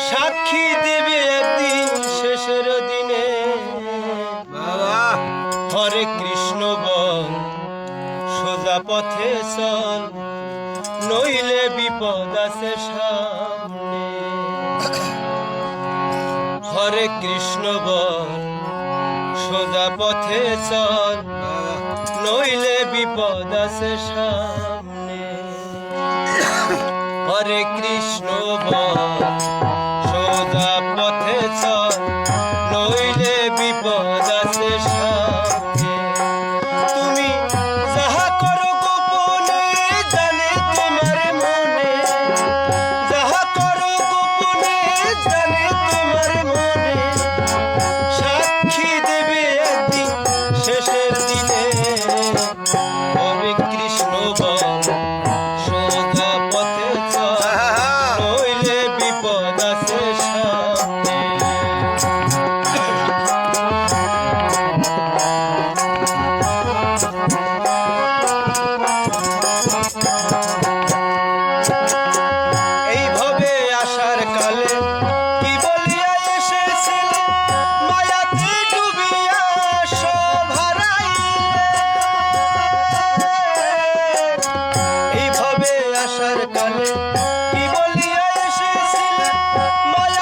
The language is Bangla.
সাক্ষী দেবে একদিন শেষের দিনে। হরে কৃষ্ণ বল, সোজা পথে চল, নইলে বিপদ আছে সামনে। হরে কৃষ্ণ বল, সোজা পথে চল, নইলে বিপদ আছে সামনে। হরে কৃষ্ণ বল, সোজা পথে চল, নইলে বিপদ আছে সামনে। তুমি যাহা করো গোপনে জানে তোমার মনে, যাহা করো গোপনে জানে তোমার মনে। সাক্ষী দেবে একদিন শেষের দিনে। হরে কৃষ্ণ বল, সোজা পথে চল, নইলে বিপদ আছে সামনে। এইভাবে আসার কালে কি বলিয়া এসেছিলে, মায়াতে ডুবিয়া সব হারাইলে। এইভাবে আসার কালে কি বলিয়া এসেছিলে, মায়া